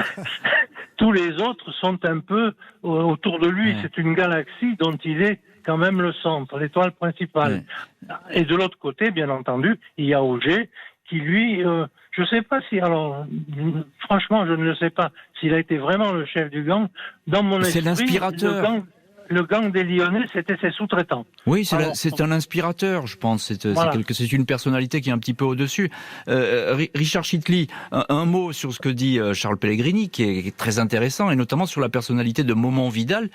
Tous les autres sont un peu autour de lui, c'est une galaxie dont il est quand même le centre, l'étoile principale. Et de l'autre côté, bien entendu, il y a Auger, qui lui, je ne sais pas si, franchement, je ne le sais pas, s'il a été vraiment le chef du gang. Dans mon esprit, c'est l'inspirateur. Le gang des Lyonnais, c'était ses sous-traitants. Oui, c'est un inspirateur, je pense. C'est une personnalité qui est un petit peu au-dessus. Richard Chicli, un mot sur ce que dit Charles Pellegrini, qui est très intéressant, et notamment sur la personnalité de Momon Vidal,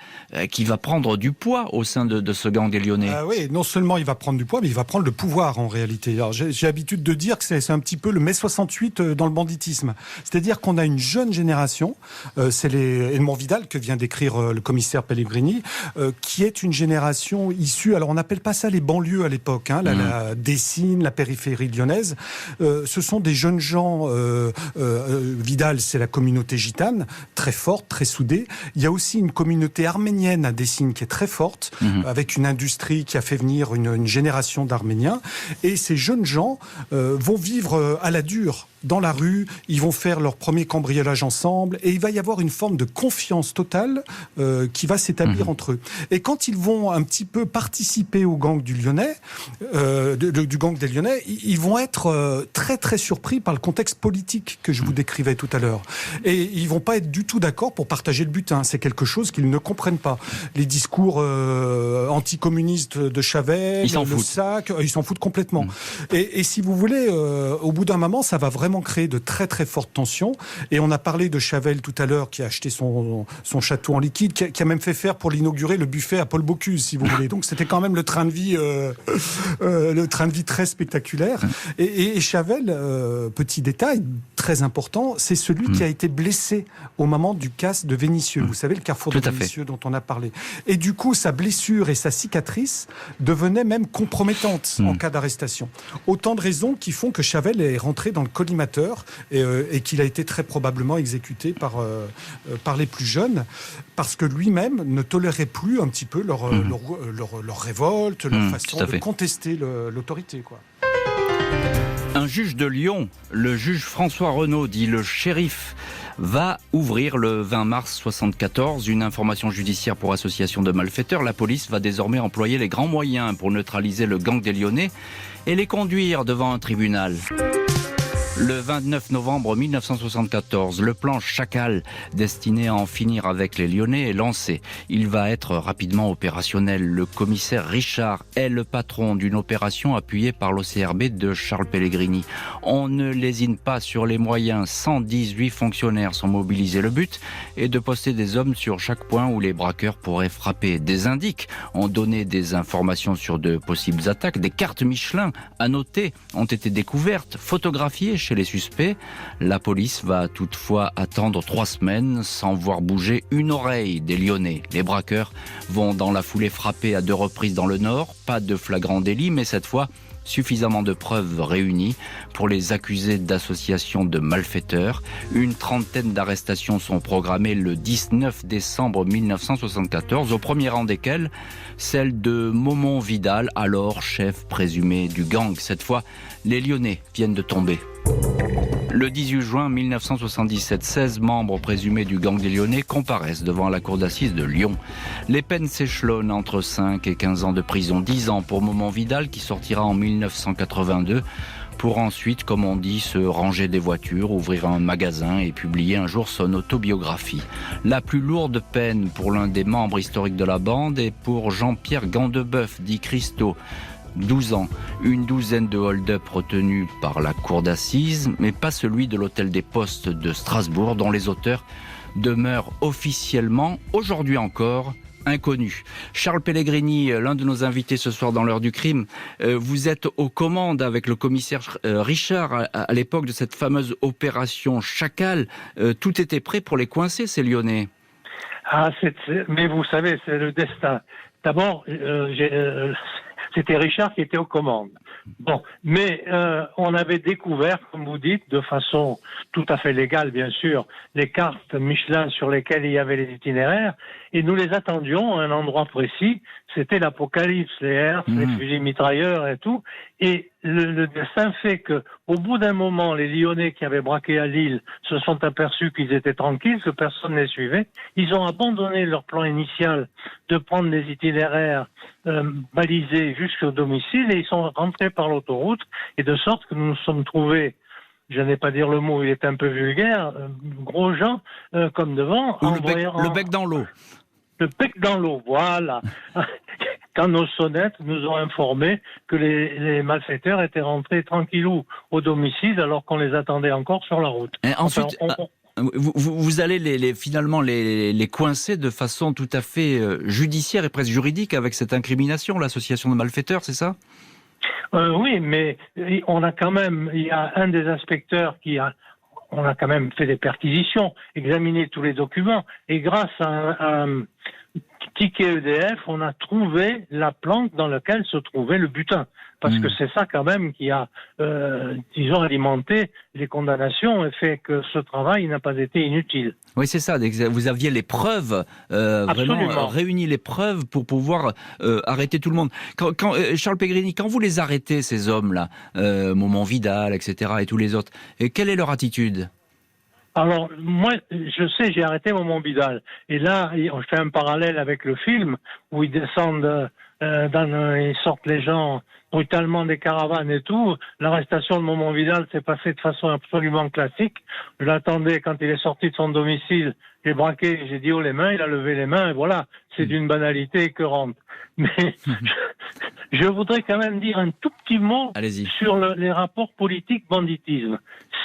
qui va prendre du poids au sein de ce gang des Lyonnais. Oui, non seulement il va prendre du poids, mais il va prendre le pouvoir en réalité. Alors, j'ai l'habitude de dire que c'est un petit peu le mai 68 dans le banditisme. C'est-à-dire qu'on a une jeune génération, c'est Edmond Vidal que vient d'écrire le commissaire Pellegrini, qui est une génération issue, alors on n'appelle pas ça les banlieues à l'époque, la Dessine, la périphérie lyonnaise, ce sont des jeunes gens, Vidal c'est la communauté gitane, très forte, très soudée, il y a aussi une communauté arménienne à Dessine qui est très forte, avec une industrie qui a fait venir une génération d'Arméniens, et ces jeunes gens vont vivre à la dure, dans la rue, ils vont faire leur premier cambriolage ensemble, et il va y avoir une forme de confiance totale qui va s'établir entre eux. Et quand ils vont un petit peu participer au gang du Lyonnais, du gang des Lyonnais, ils vont être très très surpris par le contexte politique que je vous décrivais tout à l'heure. Et ils vont pas être du tout d'accord pour partager le butin. C'est quelque chose qu'ils ne comprennent pas. Les discours anticommunistes de Chavel, le SAC, ils s'en foutent complètement. Et si vous voulez, au bout d'un moment, ça va vraiment créer de très très fortes tensions. Et on a parlé de Chavel tout à l'heure, qui a acheté son château en liquide, qui a même fait faire pour l'inaugurer le buffet à Paul Bocuse, si vous voulez. Donc c'était quand même le train de vie très spectaculaire. Et Chavel, petit détail, très important, c'est celui qui a été blessé au moment du casse de Vénissieux. Vous savez, le carrefour de Vénissieux dont on a parlé. Et du coup, sa blessure et sa cicatrice devenaient même compromettantes en cas d'arrestation. Autant de raisons qui font que Chavel est rentré dans le collimateur et qu'il a été très probablement exécuté par les plus jeunes, parce que lui-même ne tolérait plus un petit peu leur révolte, leur façon de contester l'autorité, quoi. Un juge de Lyon, le juge François Renaud, dit le shérif, va ouvrir le 20 mars 1974 une information judiciaire pour association de malfaiteurs. La police va désormais employer les grands moyens pour neutraliser le gang des Lyonnais et les conduire devant un tribunal. Le 29 novembre 1974, le plan Chacal, destiné à en finir avec les Lyonnais, est lancé. Il va être rapidement opérationnel. Le commissaire Richard est le patron d'une opération appuyée par l'OCRB de Charles Pellegrini. On ne lésine pas sur les moyens. 118 fonctionnaires sont mobilisés. Le but est de poster des hommes sur chaque point où les braqueurs pourraient frapper. Des indices ont donné des informations sur de possibles attaques. Des cartes Michelin à noter ont été découvertes, photographiées chez les suspects. La police va toutefois attendre 3 semaines sans voir bouger une oreille des Lyonnais. Les braqueurs vont dans la foulée frapper à 2 reprises dans le Nord. Pas de flagrant délit, mais cette fois suffisamment de preuves réunies pour les accuser d'association de malfaiteurs. Une trentaine d'arrestations sont programmées le 19 décembre 1974, au premier rang desquelles celle de Momon Vidal, alors chef présumé du gang. Cette fois, les Lyonnais viennent de tomber. Le 18 juin 1977, 16 membres présumés du gang des Lyonnais comparaissent devant la cour d'assises de Lyon. Les peines s'échelonnent entre 5 et 15 ans de prison, 10 ans pour Momon Vidal qui sortira en 1982 pour ensuite, comme on dit, se ranger des voitures, ouvrir un magasin et publier un jour son autobiographie. La plus lourde peine pour l'un des membres historiques de la bande est pour Jean-Pierre Gandebeuf, dit Christo. 12 ans, une douzaine de hold-up retenus par la cour d'assises, mais pas celui de l'hôtel des Postes de Strasbourg, dont les auteurs demeurent officiellement, aujourd'hui encore, inconnus. Charles Pellegrini, l'un de nos invités ce soir dans l'heure du crime, vous êtes aux commandes avec le commissaire Richard à l'époque de cette fameuse opération Chacal. Tout était prêt pour les coincer, ces Lyonnais. Mais vous savez, c'est le destin. D'abord, c'était Richard qui était aux commandes. Bon, mais on avait découvert, comme vous dites, de façon tout à fait légale, bien sûr, les cartes Michelin sur lesquelles il y avait les itinéraires, et nous les attendions à un endroit précis. C'était l'apocalypse, les Hertz, les fusils mitrailleurs et tout. Et le destin fait que, au bout d'un moment, les Lyonnais qui avaient braqué à Lille se sont aperçus qu'ils étaient tranquilles, que personne ne les suivait. Ils ont abandonné leur plan initial de prendre des itinéraires balisés jusqu'au domicile et ils sont rentrés par l'autoroute. Et de sorte que nous nous sommes trouvés, je n'ai pas dire le mot, il est un peu vulgaire, gros gens comme devant. Le bec dans l'eau. Le bec dans l'eau, voilà. Quand nos sonnettes nous ont informé que les malfaiteurs étaient rentrés tranquillou au domicile alors qu'on les attendait encore sur la route. Et ensuite, vous allez finalement les coincer de façon tout à fait judiciaire et presque juridique avec cette incrimination, l'association de malfaiteurs, c'est ça ? Oui, mais on a quand même, il y a un des inspecteurs on a quand même fait des perquisitions, examiné tous les documents, et grâce à un ticket EDF, on a trouvé la planque dans laquelle se trouvait le butin. Parce que c'est ça quand même qui a, disons, alimenté les condamnations et fait que ce travail n'a pas été inutile. Oui, c'est ça. Vous aviez les preuves, vraiment réuni les preuves pour pouvoir arrêter tout le monde. Charles Pellegrini, quand vous les arrêtez, ces hommes-là, Momon Vidal, etc., et tous les autres, quelle est leur attitude ? Alors, moi, je sais, j'ai arrêté Momon Vidal. Et là, on fait un parallèle avec le film où ils descendent, ils sortent les gens brutalement des caravanes et tout. L'arrestation de Momon Vidal s'est passée de façon absolument classique. Je l'attendais quand il est sorti de son domicile. J'ai braqué, j'ai dit oh les mains, il a levé les mains et voilà. C'est d'une banalité écœurante. Mais je voudrais quand même dire un tout petit mot sur les rapports politiques-banditisme.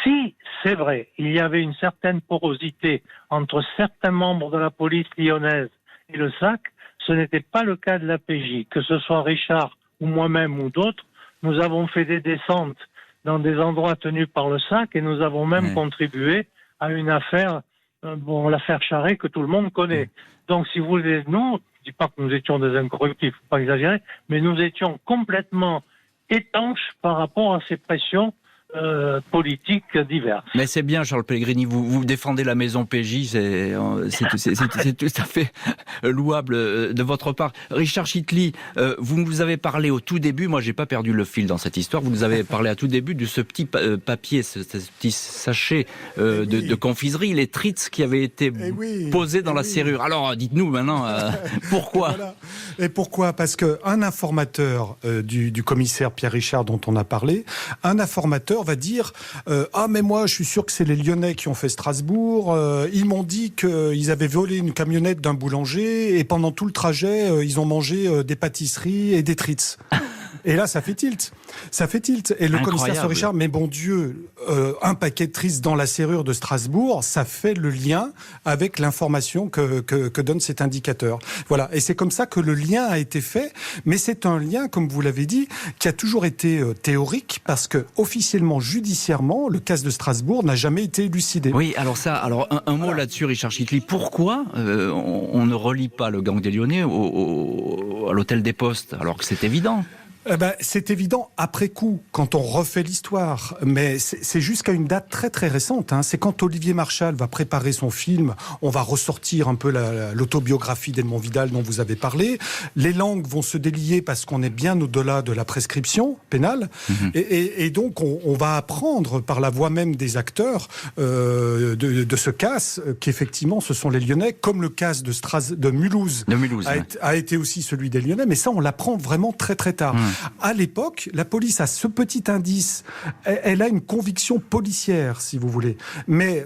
Si, c'est vrai, il y avait une certaine porosité entre certains membres de la police lyonnaise et le SAC, ce n'était pas le cas de la PJ. Que ce soit Richard ou moi-même ou d'autres, nous avons fait des descentes dans des endroits tenus par le SAC et nous avons même Ouais. contribué à une affaire, l'affaire Charret que tout le monde connaît. Donc, si vous voulez, nous, je dis pas que nous étions des incorruptibles, faut pas exagérer, mais nous étions complètement étanches par rapport à ces pressions politiques diverses. Mais c'est bien, Charles Pellegrini, vous défendez la maison PJ, c'est tout à fait louable de votre part. Richard Chitli, vous nous avez parlé au tout début, moi j'ai pas perdu le fil dans cette histoire, vous nous avez parlé à tout début de ce petit papier, ce petit sachet de confiserie, les Tritz qui avaient été posés dans la serrure. Alors dites-nous maintenant, pourquoi ? Voilà. Et pourquoi ? Parce qu'un informateur du commissaire Pierre Richard dont on a parlé, un informateur va dire ah mais moi je suis sûr que c'est les Lyonnais qui ont fait Strasbourg, ils m'ont dit qu'ils avaient volé une camionnette d'un boulanger et pendant tout le trajet ils ont mangé des pâtisseries et des Tritz. Et là, ça fait tilt. Ça fait tilt. Et le commissaire Richard, mais bon Dieu, un paquet de Tritz dans la serrure de Strasbourg, ça fait le lien avec l'information que donne cet indicateur. Voilà. Et c'est comme ça que le lien a été fait. Mais c'est un lien, comme vous l'avez dit, qui a toujours été théorique parce que officiellement, judiciairement, le cas de Strasbourg n'a jamais été élucidé. Oui, alors un mot là-dessus, Richard Chitli. Pourquoi on ne relie pas le gang des Lyonnais à l'hôtel des Postes, alors que c'est évident ? C'est évident après coup, quand on refait l'histoire. Mais c'est jusqu'à une date très très récente. C'est quand Olivier Marchal va préparer son film, on va ressortir un peu l'autobiographie d'Edmond Vidal dont vous avez parlé. Les langues vont se délier parce qu'on est bien au-delà de la prescription pénale. Et donc on va apprendre par la voix même des acteurs de ce casse qu'effectivement ce sont les Lyonnais, comme le casse de Mulhouse, a été aussi celui des Lyonnais. Mais ça, on l'apprend vraiment très très tard. À l'époque, la police a ce petit indice. Elle a une conviction policière, si vous voulez. Mais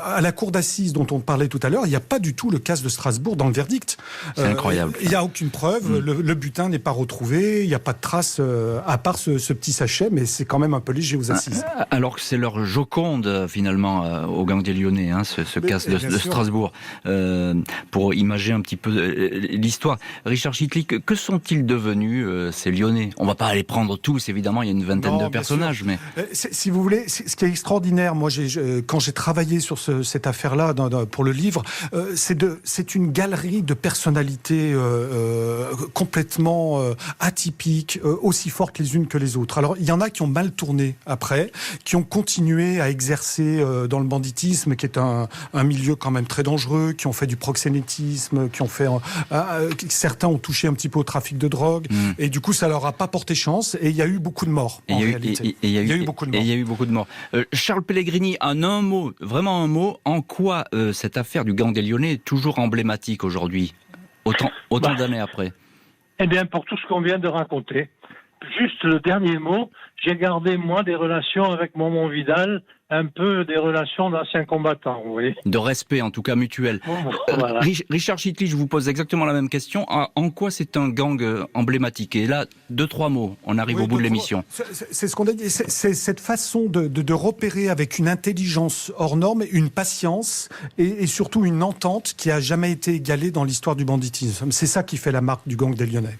à la cour d'assises dont on parlait tout à l'heure, il n'y a pas du tout le cas de Strasbourg dans le verdict. C'est incroyable. Il n'y a aucune preuve. Le butin n'est pas retrouvé. Il n'y a pas de trace à part ce petit sachet. Mais c'est quand même un peu léger aux assises. Alors que c'est leur Joconde, finalement, au gang des Lyonnais, ce cas de Strasbourg. Pour imager un petit peu l'histoire. Richard Chitli, que sont-ils devenus, ces Lyonnais ? On ne va pas aller prendre tous, évidemment, il y a une vingtaine de personnages. Mais si vous voulez, ce qui est extraordinaire, moi, quand j'ai travaillé sur cette affaire-là pour le livre, c'est une galerie de personnalités complètement atypiques, aussi fortes les unes que les autres. Alors, il y en a qui ont mal tourné après, qui ont continué à exercer dans le banditisme, qui est un milieu quand même très dangereux, qui ont fait du proxénétisme, certains ont touché un petit peu au trafic de drogue, et du coup, ça leur a pas porté chance, et il y a eu beaucoup de morts, en réalité. Il y a eu beaucoup de morts. Charles Pellegrini, en un mot, vraiment un mot, en quoi cette affaire du gang des Lyonnais est toujours emblématique aujourd'hui, autant d'années après ? Eh bien, pour tout ce qu'on vient de raconter, juste le dernier mot, j'ai gardé, moi, des relations avec Momon Vidal, un peu des relations d'anciens combattants, vous voyez. De respect, en tout cas mutuel. Voilà. Richard Chitli, je vous pose exactement la même question. En quoi c'est un gang emblématique ? Et là, 2-3 mots, on arrive au bout de l'émission. C'est ce qu'on a dit, c'est cette façon de repérer avec une intelligence hors norme, une patience et surtout une entente qui a jamais été égalée dans l'histoire du banditisme. C'est ça qui fait la marque du gang des Lyonnais.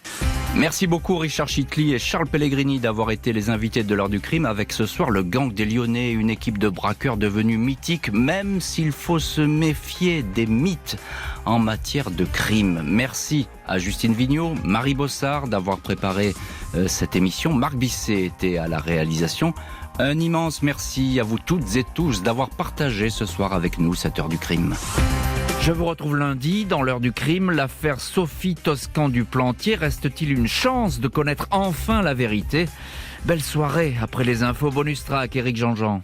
Merci beaucoup Richard Chitli et Charles Pellegrini d'avoir été les invités de l'heure du crime avec ce soir le gang des Lyonnais, une équipe de braqueurs devenue mythique, même s'il faut se méfier des mythes en matière de crime. Merci à Justine Vignot, Marie Bossard d'avoir préparé cette émission. Marc Bisset était à la réalisation. Un immense merci à vous toutes et tous d'avoir partagé ce soir avec nous cette heure du crime. Je vous retrouve lundi dans l'heure du crime. L'affaire Sophie Toscan du Plantier, reste-t-il une chance de connaître enfin la vérité ? Belle soirée après les infos bonus track, Éric Jean-Jean.